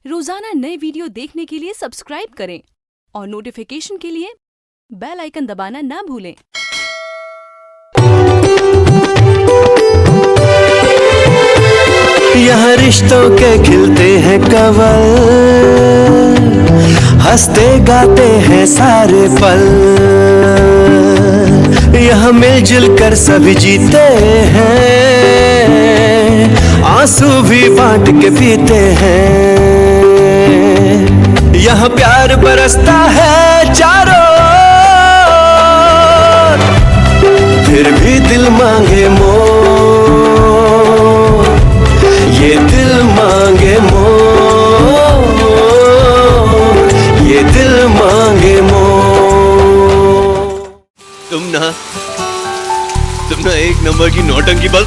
रोजाना नए वीडियो देखने के लिए सब्सक्राइब करें और नोटिफिकेशन के लिए बेल आइकन दबाना ना भूलें। यहाँ रिश्तों के खिलते हैं कवल, हंसते गाते हैं सारे पल। यहाँ मिलजुल कर सभी जीते हैं, आंसू भी बांट के पीते हैं। यहाँ प्यार बरसता है चारों ओर, फिर भी दिल मांगे मोर, ये दिल मांगे मोर, ये दिल मांगे मोर। तुम ना एक नंबर की नौटंकी बस।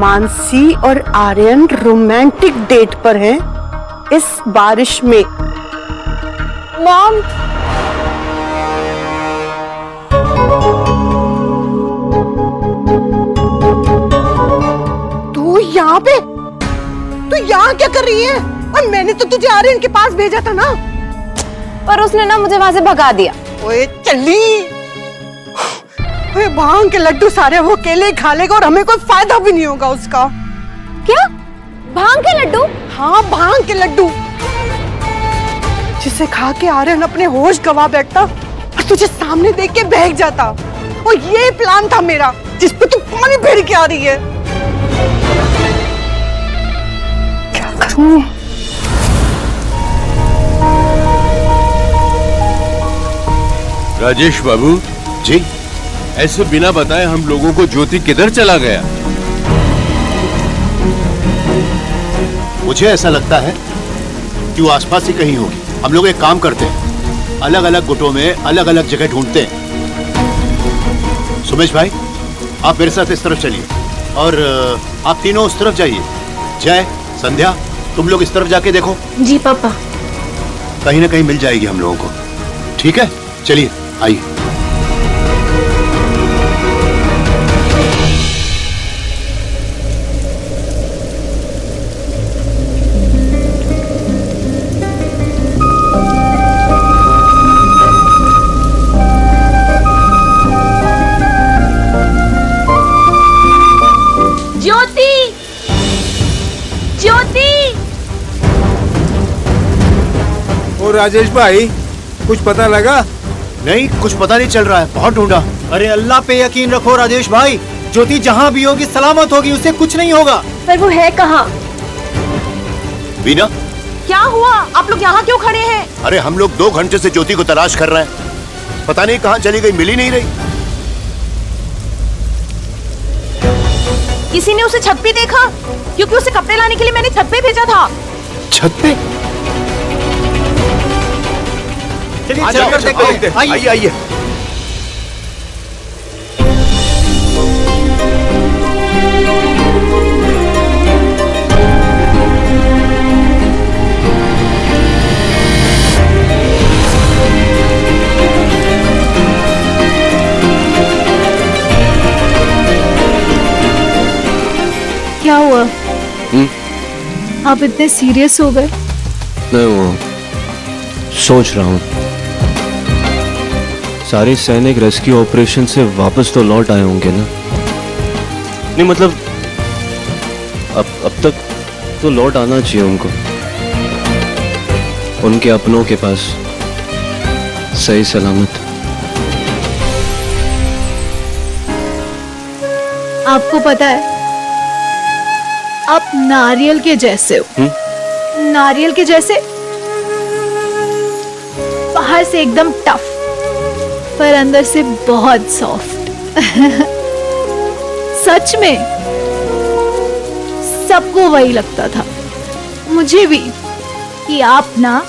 मानसी और आर्यन रोमांटिक डेट पर हैं इस बारिश में। मॉम, तू यहाँ पे? तू यहाँ क्या कर रही है? और मैंने तो तुझे आर्यन के पास भेजा था ना। पर उसने ना मुझे वहां से भगा दिया। ओए चली, भांग के लड्डू सारे वो अकेले खा लेगा और हमें कोई फायदा भी नहीं होगा उसका। क्या? भांग के लड्डू? हाँ, भांग के लड्डू, जिसे खा के आर्यन अपने होश गवा बैठता और तुझे सामने देख के बहक जाता। और ये प्लान था मेरा, जिस पे तू पानी फेर के आ रही है। क्या करूं? राजेश बाबू जी, ऐसे बिना बताए हम लोगों को ज्योति किधर चला गया? मुझे ऐसा लगता है कि वो आसपास ही कहीं होगी। हम लोग एक काम करते हैं, अलग अलग गुटों में अलग अलग जगह ढूंढते हैं। सुमेश भाई, आप मेरे साथ इस तरफ चलिए और आप तीनों उस तरफ जाइए। जय, संध्या, तुम लोग इस तरफ जाके देखो। जी पापा। कहीं ना कहीं मिल जाएगी हम लोगों को। ठीक है, चलिए आइए। ज्योति, ज्योति। और राजेश भाई, कुछ पता लगा? नहीं, कुछ पता नहीं चल रहा है, बहुत ढूंढा। अरे अल्लाह पे यकीन रखो राजेश भाई, ज्योति जहाँ भी होगी सलामत होगी, उसे कुछ नहीं होगा। पर वो है कहाँ? वीना, क्या हुआ? आप लोग यहाँ क्यों खड़े हैं? अरे हम लोग 2 घंटे से ज्योति को तलाश कर रहे हैं, पता नहीं कहाँ चली गई, मिल ही नहीं रही। किसी ने उसे छत पे देखा? क्योंकि उसे कपड़े लाने के लिए मैंने छत पे भेजा था। छत पे? चलिए आइए आइए। क्या हुआ? आप इतने सीरियस हो गए? मैं वो सोच रहा हूँ, सारे सैनिक रेस्क्यू ऑपरेशन से वापस तो लौट आए होंगे ना? नहीं मतलब अब तक तो लौट आना चाहिए उनको, उनके अपनों के पास सही सलामत। आपको पता है आप नारियल के जैसे हो। नारियल के जैसे, बाहर से एकदम टफ पर अंदर से बहुत सॉफ्ट। सच में सबको वही लगता था, मुझे भी, कि आप ना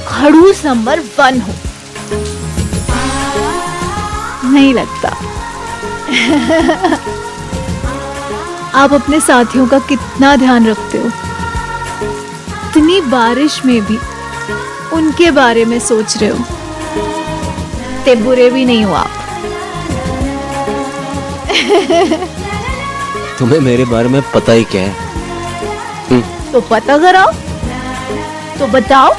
खड़ूस नंबर 1 हो। नहीं लगता। आप अपने साथियों का कितना ध्यान रखते हो, इतनी बारिश में भी उनके बारे में सोच रहे हो। ते बुरे भी नहीं हो आप। तुम्हें मेरे बारे में पता ही क्या है? तो पता कराओ, तो बताओ,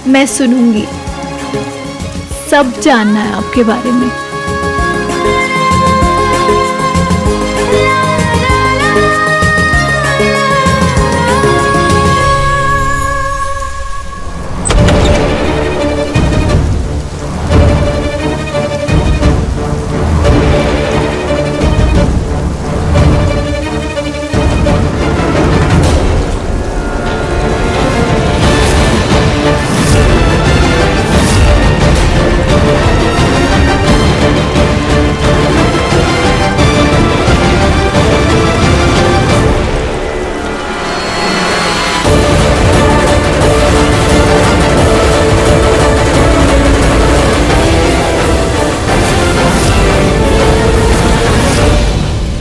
मैं सुनूंगी। सब जानना है आपके बारे में।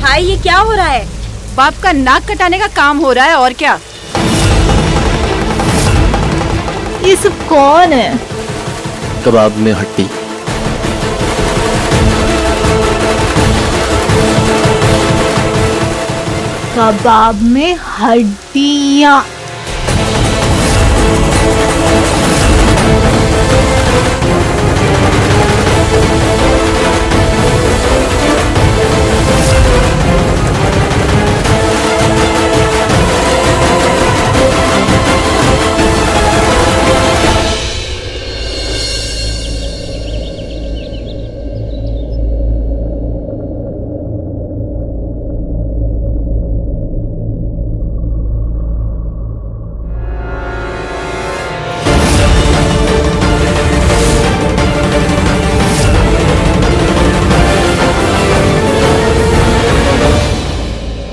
भाई ये क्या हो रहा है? बाप का नाक कटाने का काम हो रहा है, और क्या। ये सब कौन है? कबाब में हड्डी। कबाब में हड्डियां।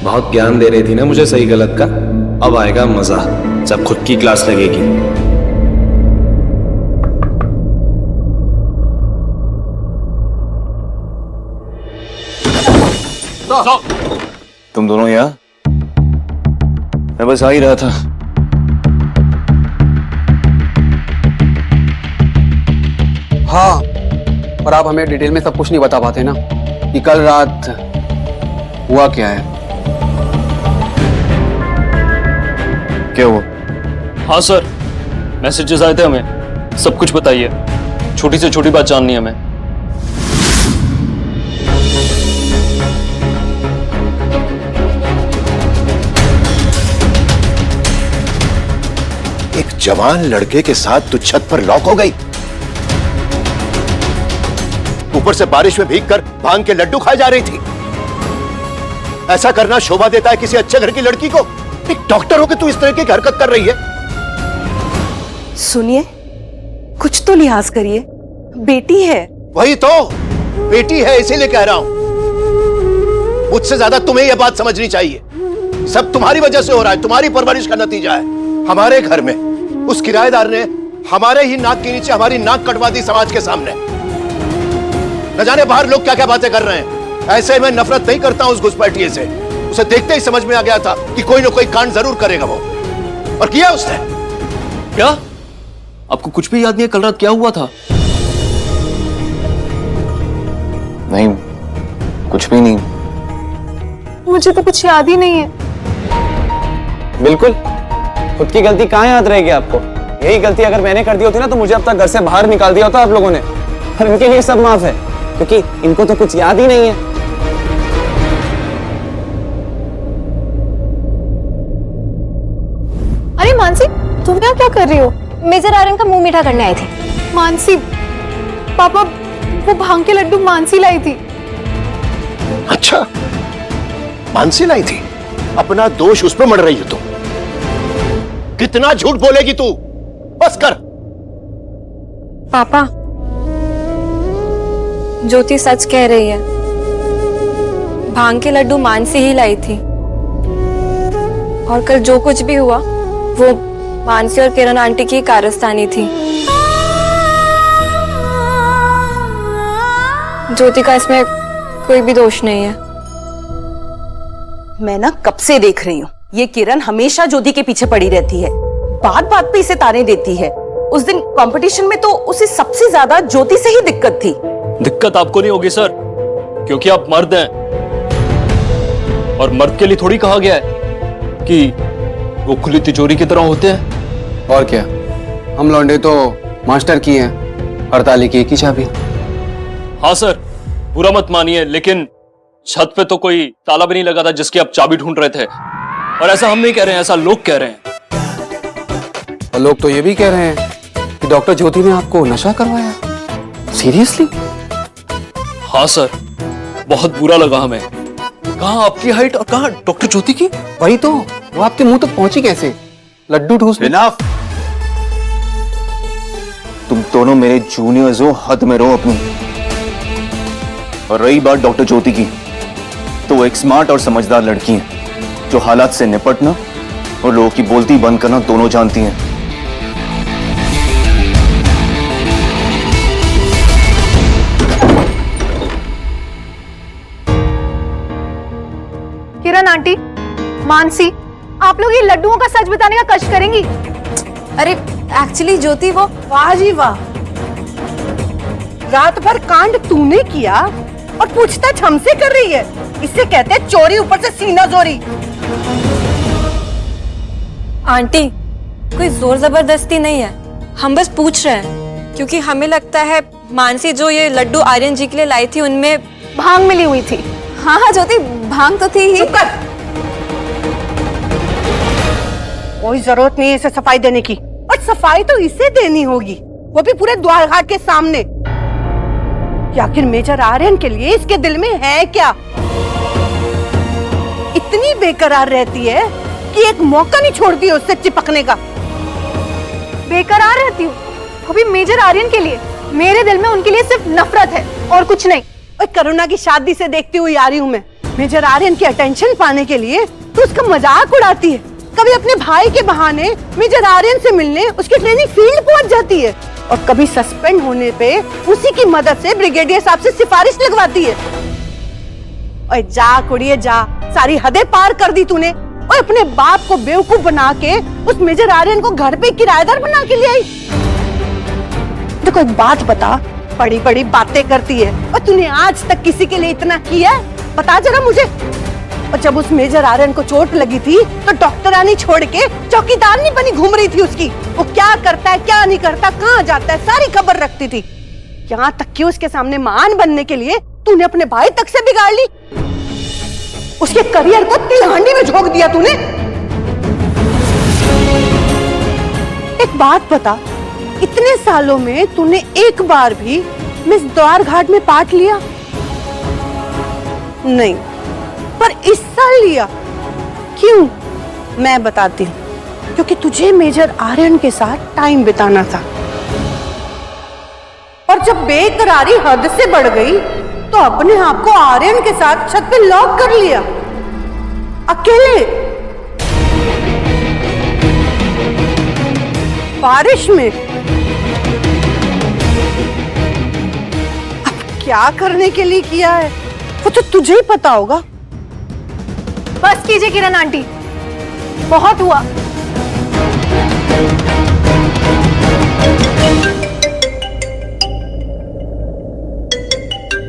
बहुत ज्ञान दे रही थी ना मुझे सही गलत का। अब आएगा मजा जब खुद की क्लास लगेगी। तुम दोनों यहाँ? मैं बस आ ही रहा था। हाँ, और आप हमें डिटेल में सब कुछ नहीं बता पाते ना कि कल रात हुआ क्या है। क्या हुआ? हाँ सर, मैसेजेस आए थे हमें, सब कुछ बताइए। छोटी से छोटी बात जाननी है हमें। एक जवान लड़के के साथ तू छत पर लॉक हो गई, ऊपर से बारिश में भीगकर भांग के लड्डू खाए जा रही थी। ऐसा करना शोभा देता है किसी अच्छे घर की लड़की को? एक डॉक्टर होकर तू इस तरह की हरकत कर रही है। सुनिए, कुछ तो लिहाज करिए, बेटी है। वही तो, बेटी है इसीलिए कह रहा हूं। मुझसे ज्यादा तुम्हें यह बात समझनी चाहिए। सब तुम्हारी वजह से हो रहा है, तुम्हारी परवरिश का नतीजा है। हमारे घर में उस किराएदार ने हमारे ही नाक के नीचे हमारी नाक कटवा दी समाज के सामने। न जाने बाहर लोग क्या क्या बातें कर रहे हैं। ऐसे मैं नफरत नहीं करता हूं उस घुसपैठिए से। उसे देखते ही समझ में आ गया था कि कोई ना कोई कांड जरूर करेगा वो, और किया उसने। क्या आपको कुछ भी याद नहीं है कल रात क्या हुआ था? नहीं, कुछ भी नहीं। मुझे तो कुछ याद ही नहीं है। बिल्कुल, खुद की गलती कहाँ याद रहेगी आपको? यही गलती अगर मैंने कर दी होती ना तो मुझे अब तक घर से बाहर निकाल दिया होता आप लोगों ने। और इनके लिए सब माफ है क्योंकि इनको तो कुछ याद ही नहीं है। अरे मानसी, तुम यहाँ क्या कर रही हो? मेजर आर्यन का मुंह मीठा करने आई थी। मानसी, पापा वो भांग के लड्डू मानसी लाई थी। अच्छा, मानसी लाई थी? अपना दोष उस पर मढ़ रही हो तुम। कितना झूठ बोलेगी तू? बस कर। पापा, ज्योति सच कह रही है। भांग के लड्डू मानसी ही लाई थी और कल जो कुछ भी हुआ वो मानसी और किरण आंटी की कारस्तानी थी। ज्योति का इसमें कोई भी दोष नहीं है। मैं ना कब से देख रही हूँ, ये किरण हमेशा ज्योति के पीछे पड़ी रहती है, बात बात पे इसे ताने देती है। उस दिन कंपटीशन में तो उसे सबसे ज्यादा ज्योति से ही दिक्कत थी। दिक्कत आपको नहीं होगी सर, क्योंकि आप मर्द हैं और मर्द के लिए थोड़ी कहा गया है कि वो खुली तिजोरी की तरह होते हैं। और क्या, हम लौंडे तो मास्टर की हैं, हड़ताली की एक ही चाबी। हाँ सर, बुरा मत मानिए, लेकिन छत पे तो कोई ताला भी नहीं लगा था जिसकी आप चाबी ढूंढ रहे थे। और ऐसा हम नहीं कह रहे हैं, ऐसा लोग कह रहे हैं। और लोग तो ये भी कह रहे हैं कि डॉक्टर ज्योति ने आपको नशा करवाया। सीरियसली? हाँ सर, बहुत बुरा लगा हमें। कहाँ आपकी हाइट और कहाँ डॉक्टर ज्योति की? वही तो, वो आपके मुंह तक पहुंची कैसे? लड्डू ठूस। इनफ। तुम दोनों मेरे जूनियर्स हो, हद में रहो अपनी। और रही बात डॉक्टर ज्योति की, तो वो एक स्मार्ट और समझदार लड़की है जो हालात से निपटना और लोगों की बोलती बंद करना दोनों जानती हैं। किरण आंटी, मानसी, आप लोग ये लड्डुओं का सच बताने का कष्ट करेंगी? अरे एक्चुअली ज्योति वो वाह जी वाह, रात भर कांड तूने किया और पूछताछ हमसे कर रही है। इससे कहते हैं चोरी, ऊपर से सीना जोरी। आंटी, कोई जोर जबरदस्ती नहीं है, हम बस पूछ रहे हैं क्योंकि हमें लगता है मानसी जो ये लड्डू आर्यन जी के लिए लाई थी उनमें भांग मिली हुई थी। हाँ हाँ ज्योति, भांग तो थी ही। चुप कर। कोई जरूरत नहीं है इसे सफाई देने की, और सफाई तो इसे देनी होगी, वो भी पूरे द्वार घाट के सामने। कि आखिर मेजर आर्यन के लिए इसके दिल में है क्या? इतनी बेकरार रहती है कि एक मौका नहीं छोड़ती है उससे चिपकने का। बेकरार रहती हूँ अभी मेजर आर्यन के लिए? मेरे दिल में उनके लिए सिर्फ नफरत है और कुछ नहीं। और करुणा की शादी से देखती हुई आ रही हूँ मैं। मेजर आर्यन की अटेंशन पाने के लिए तो उसका मजाक उड़ाती है, कभी अपने भाई के बहाने मेजर आर्यन से मिलने उसकी ट्रेनिंग फील्ड पहुंच जाती है, और कभी सस्पेंड होने पे उसी की मदद से ब्रिगेडियर साहब से सिफारिश लगवाती है। और जा कुड़िए जा, सारी हदें पार कर दी तूने। और अपने बाप को बेवकूफ बना के उस मेजर आर्यन को घर पे किराएदार बना के ले आई। देखो एक बात बता, बड़ी बड़ी बातें करती है, और तूने आज तक किसी के लिए इतना किया है? बता जरा मुझे। और जब उस मेजर आर्यन को चोट लगी थी तो डॉक्टरानी छोड़ के चौकीदार नहीं बनी घूम रही थी उसकी। वो क्या करता है, क्या नहीं करता, कहाँ जाता है, सारी खबर रखती थी। यहाँ तक कि उसके सामने महान बनने के लिए तूने अपने भाई तक से बिगाड़ ली। उसके करियर को तिलहांडी में झोंक दिया तूने। एक बात बता, इतने सालों में तूने एक बार भी मिस द्वार घाट में पार्ट लिया? नहीं, पर इस साल लिया। क्यों? मैं बताती हूँ, क्योंकि तुझे मेजर आर्यन के साथ टाइम बिताना था। और जब बेकरारी हद से बढ़ गई तो अपने आप को आर्यन के साथ छत पे लॉक कर लिया, अकेले, बारिश में। अब क्या करने के लिए किया है वो तो तुझे ही पता होगा। बस कीजिए किरण आंटी, बहुत हुआ।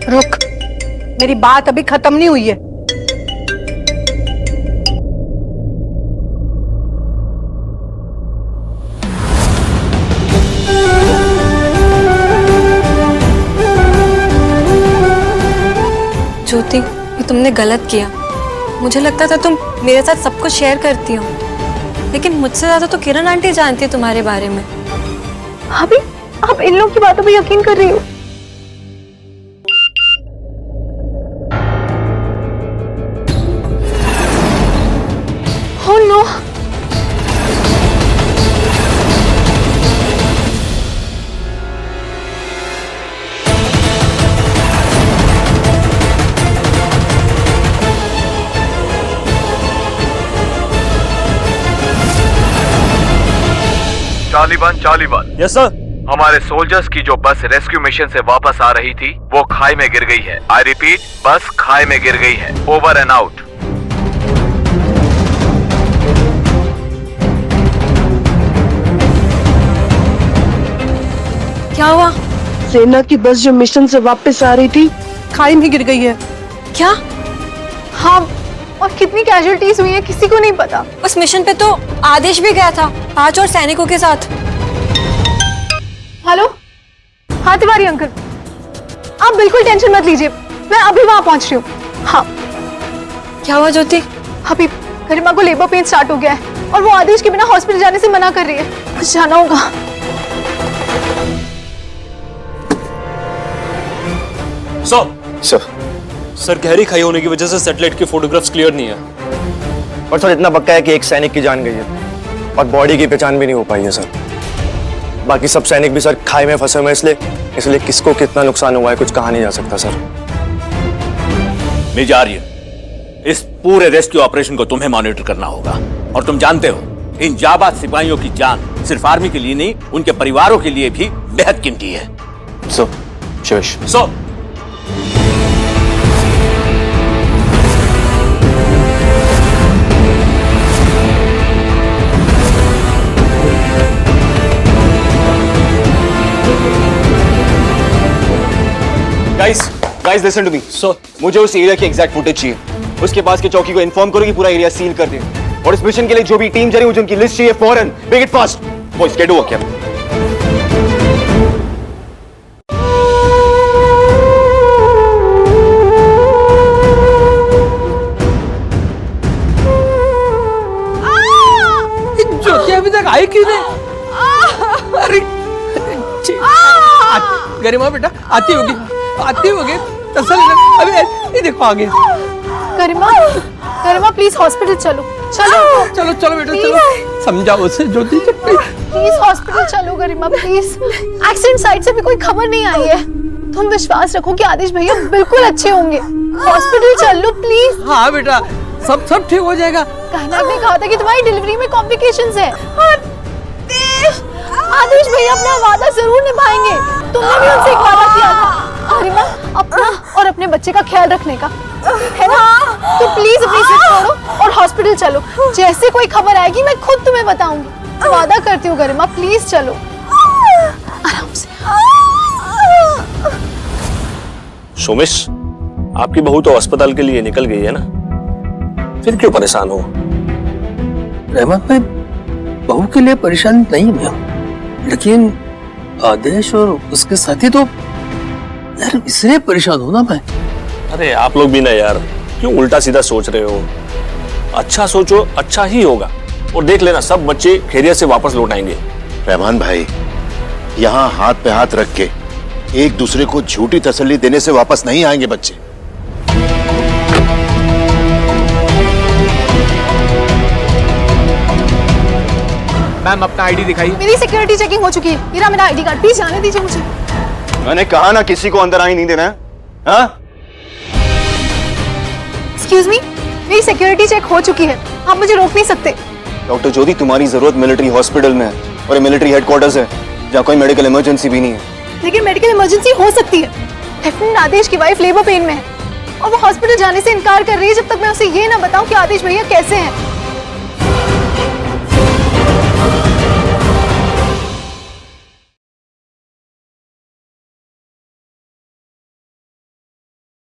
रुक, मेरी बात अभी खत्म नहीं हुई है। ज्योति, ये तुमने गलत किया। मुझे लगता था तुम मेरे साथ सब कुछ शेयर करती हो, लेकिन मुझसे ज्यादा तो किरण आंटी जानती है तुम्हारे बारे में। अभी आप इन लोगों की बातों पे यकीन कर रही हो? नो। चालीवन। Yes sir. हमारे सोल्जर्स की जो बस रेस्क्यू मिशन से वापस आ रही थी वो खाई में गिर गई है। आई रिपीट, बस खाई में गिर गई है। Over and out. क्या हुआ? सेना की बस जो मिशन से वापस आ रही थी खाई में गिर गई है। क्या? हाँ, और कितनी कैजुअलिटीज हुई है किसी को नहीं पता। उस मिशन पे तो आदेश भी गया था 5 और सैनिकों के साथ। हेलो, हाँ तिवारी अंकल, आप बिल्कुल टेंशन मत लीजिए, मैं अभी वहां पहुंच रही हूँ। हाँ। क्या हुआ ज्योति? अभी गरिमा को लेबर पेन स्टार्ट हो गया है और वो आदेश के बिना हॉस्पिटल जाने से मना कर रही है। कुछ जाना होगा। सर गहरी खाई होने की वजह से सैटेलाइट की फोटोग्राफ्स क्लियर नहीं है। और सर इतना पक्का है कि एक सैनिक की जान गई है और बॉडी की पहचान भी नहीं हो पाई है सर। बाकी सब सैनिक भी सर खाई में फंसे हुए, इसलिए किसको कितना नुकसान हुआ है कुछ कहा नहीं जा सकता सर। मेजर, इस पूरे रेस्क्यू ऑपरेशन को तुम्हें मॉनिटर करना होगा और तुम जानते हो इन जाबाज सिपाहियों की जान सिर्फ आर्मी के लिए नहीं, उनके परिवारों के लिए भी बेहद कीमती है। So guys listen to me. मुझे उस एरिया की एग्जैक्ट फुटेज चाहिए। उसके पास के चौकी को इन्फॉर्म करो कि पूरा एरिया सील कर दे और इस मिशन के लिए जो भी टीम जा रही है मुझे उनकी लिस्ट चाहिए फौरन। Make it fast boys, get to work. Jyoti अभी तक आई क्यों नहीं? अरे गरिमा बेटा आती होगी तसल्ली लग। अभी ये देखो आ गया। गरिमा प्लीज हॉस्पिटल चलो। चलो बेटा चलो, समझाओ उसे ज्योति। प्लीज हॉस्पिटल चलो गरिमा, प्लीज। एक्सीडेंट साइट से भी कोई खबर नहीं आई है। तुम विश्वास रखो कि आदेश भैया बिल्कुल अच्छे होंगे। हॉस्पिटल चल लो प्लीज। हाँ बेटा, सब ठीक हो जाएगा। कहना ने कहा था कि तुम्हारी डिलीवरी में कॉम्प्लिकेशंस है। आदेश भैया अपना वादा जरूर निभाएंगे। तुमने भी उनसे एक वादा किया था गरिमा, अपना और अपने बच्चे का ख्याल रखने का, है ना? तो प्लीज अपनी जिद छोड़ो और हॉस्पिटल चलो। जैसे कोई खबर आएगी मैं खुद तुम्हें बताऊंगी। वादा करती हूँ गरिमा, प्लीज चलो आराम से। सोमेश, आपकी बहू तो अस्पताल के लिए निकल गई है ना, फिर क्यों परेशान हो? रहमत भाई, बहू के लिए परेशान नहीं मैं, लेकिन आदेश और उसके साथी तो यार इसलिए परेशान हो ना मैं। अरे आप लोग भी ना यार, क्यों उल्टा सीधा सोच रहे हो? अच्छा सोचो, अच्छा ही होगा। और देख लेना सब बच्चे खैरियत से वापस लौट आएंगे। रहमान भाई, यहाँ हाथ पे हाथ रख के एक दूसरे को झूठी तसल्ली देने से वापस नहीं आएंगे बच्चे। मैम अपना आईडी दिखाइए। मेरी सिक्योरिटी चेकिंग हो चुकी है। ये रहा मेरा आईडी कार्ड, प्लीज जाने दीजिए मुझे। मैंने कहा ना किसी को अंदर आने नहीं देना है। हाँ? एक्सक्यूज मी, मेरी सिक्योरिटी चेक हो चुकी है, आप मुझे रोक नहीं सकते। डॉक्टर ज्योति, तुम्हारी जरूरत मिलिट्री हॉस्पिटल में है और ये मिलिट्री हेडक्वार्टर्स है जहाँ कोई मेडिकल इमरजेंसी भी नहीं है। लेकिन मेडिकल इमरजेंसी हो सकती है। लेफ्टिनेंट आदेश की वाइफ लेबर पेन में है और वो हॉस्पिटल जाने से इनकार कर रही है जब तक मैं उसे ये ना बताऊं कि आदेश भैया कैसे हैं।